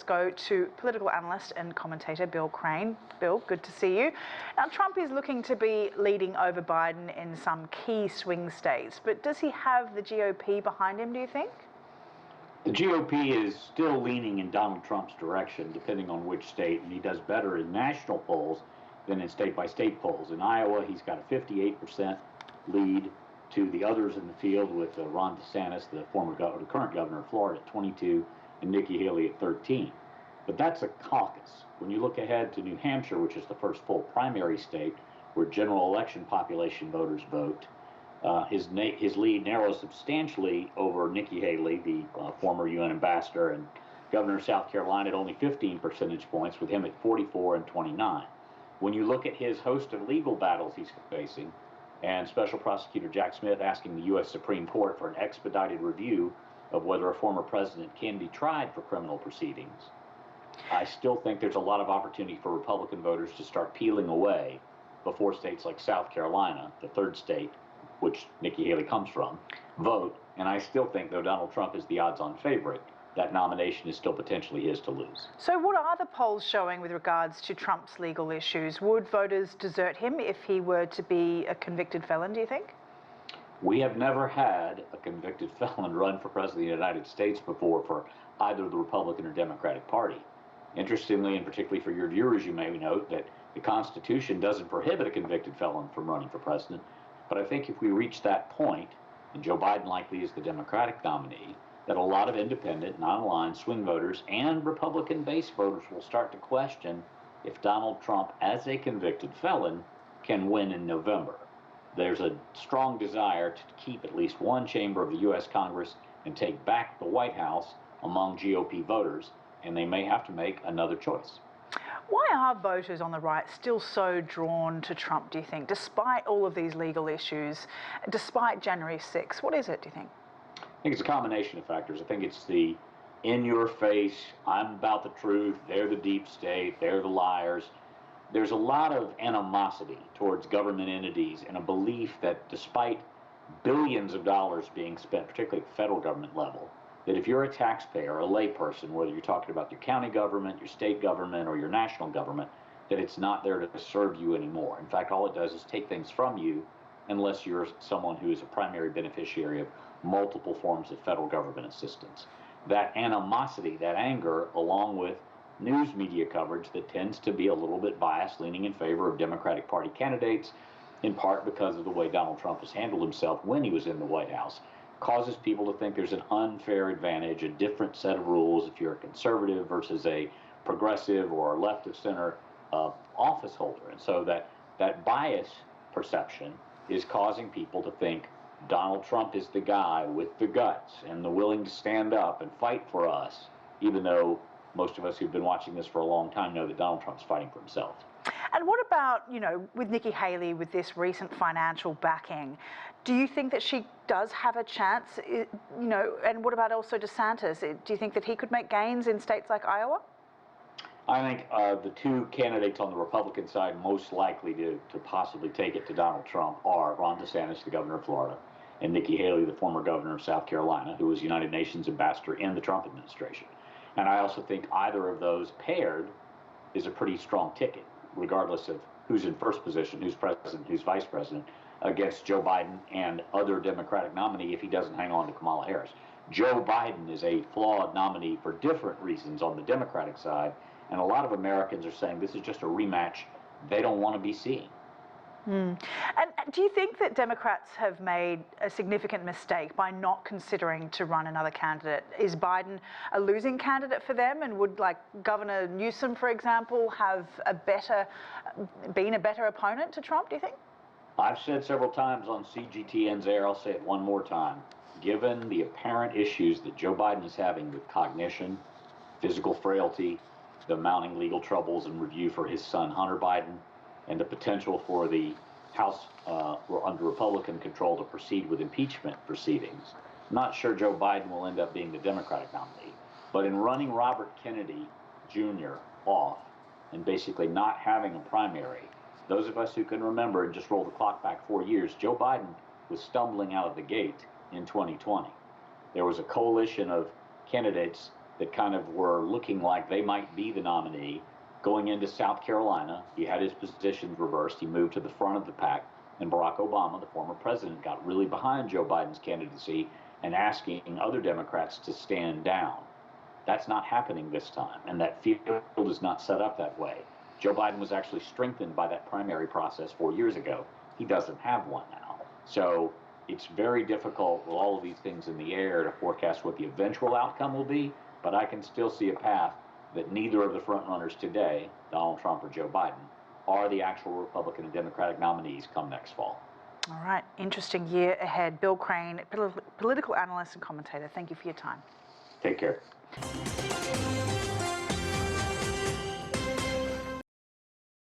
go to political analyst and commentator Bill Crane. Bill, good to see you. Now, Trump is looking to be leading over Biden in some key swing states, but does he have the GOP behind him, do you think? The GOP is still leaning in Donald Trump's direction, depending on which state, and he does better in national polls than in state-by-state polls. In Iowa, he's got a 58% lead to the others in the field, with Ron DeSantis, the current governor of Florida, at 22, and Nikki Haley at 13. But that's a caucus. When you look ahead to New Hampshire, which is the first full primary state where general election population voters vote, his lead narrows substantially over Nikki Haley, the former UN ambassador and governor of South Carolina, at only 15 percentage points, with him at 44 and 29. When you look at his host of legal battles he's facing, and Special Prosecutor Jack Smith asking the U.S. Supreme Court for an expedited review of whether a former president can be tried for criminal proceedings, I still think there's a lot of opportunity for Republican voters to start peeling away before states like South Carolina, the third state, which Nikki Haley comes from, vote. And I still think, though Donald Trump is the odds-on favorite, that nomination is still potentially his to lose. So what are the polls showing with regards to Trump's legal issues? Would voters desert him if he were to be a convicted felon, do you think? We have never had a convicted felon run for president of the United States before for either the Republican or Democratic Party. Interestingly, and particularly for your viewers, you may note that the Constitution doesn't prohibit a convicted felon from running for president. But I think if we reach that point, and Joe Biden likely is the Democratic nominee, that a lot of independent, non-aligned swing voters and Republican-based voters will start to question if Donald Trump, as a convicted felon, can win in November. There's a strong desire to keep at least one chamber of the U.S. Congress and take back the White House among GOP voters, and they may have to make another choice. Why are voters on the right still so drawn to Trump, do you think, despite all of these legal issues, despite January 6th? What is it, do you think? I think it's a combination of factors. I think it's the in-your-face, I'm about the truth, they're the deep state, they're the liars. There's a lot of animosity towards government entities and a belief that despite billions of dollars being spent, particularly at the federal government level, that if you're a taxpayer, a layperson, whether you're talking about your county government, your state government, or your national government, that it's not there to serve you anymore. In fact, all it does is take things from you unless you're someone who is a primary beneficiary of multiple forms of federal government assistance. That animosity, that anger, along with news media coverage that tends to be a little bit biased, leaning in favor of Democratic Party candidates, in part because of the way Donald Trump has handled himself when he was in the White House, causes people to think there's an unfair advantage, a different set of rules if you're a conservative versus a progressive or a left of center office holder. And so that bias perception is causing people to think Donald Trump is the guy with the guts and the willing to stand up and fight for us, even though most of us who've been watching this for a long time know that Donald Trump's fighting for himself. And what about, with Nikki Haley, with this recent financial backing, do you think that she does have a chance, and what about also DeSantis? Do you think that he could make gains in states like Iowa? I think the two candidates on the Republican side most likely to possibly take it to Donald Trump are Ron DeSantis, the governor of Florida, and Nikki Haley, the former governor of South Carolina, who was United Nations ambassador in the Trump administration. And I also think either of those paired is a pretty strong ticket, regardless of who's in first position, who's president, who's vice president, against Joe Biden and other Democratic nominee if he doesn't hang on to Kamala Harris. Joe Biden is a flawed nominee for different reasons on the Democratic side, and a lot of Americans are saying this is just a rematch they don't want to be seeing. And do you think that Democrats have made a significant mistake by not considering to run another candidate? Is Biden a losing candidate for them, and would, like Governor Newsom, for example, have been a better opponent to Trump, do you think? I've said several times on CGTN's air, I'll say it one more time, given the apparent issues that Joe Biden is having with cognition, physical frailty, the mounting legal troubles and review for his son Hunter Biden, and the potential for the House under Republican control to proceed with impeachment proceedings. I'm not sure Joe Biden will end up being the Democratic nominee, but in running Robert Kennedy Jr. off and basically not having a primary, those of us who can remember and just roll the clock back 4 years, Joe Biden was stumbling out of the gate in 2020. There was a coalition of candidates that kind of were looking like they might be the nominee. Going into South Carolina, he had his positions reversed. He moved to the front of the pack. And Barack Obama, the former president, got really behind Joe Biden's candidacy and asking other Democrats to stand down. That's not happening this time, and that field is not set up that way. Joe Biden was actually strengthened by that primary process 4 years ago. He doesn't have one now. So it's very difficult with all of these things in the air to forecast what the eventual outcome will be, but I can still see a path that neither of the frontrunners today, Donald Trump or Joe Biden, are the actual Republican and Democratic nominees come next fall. All right, interesting year ahead. Bill Crane, political analyst and commentator, thank you for your time. Take care.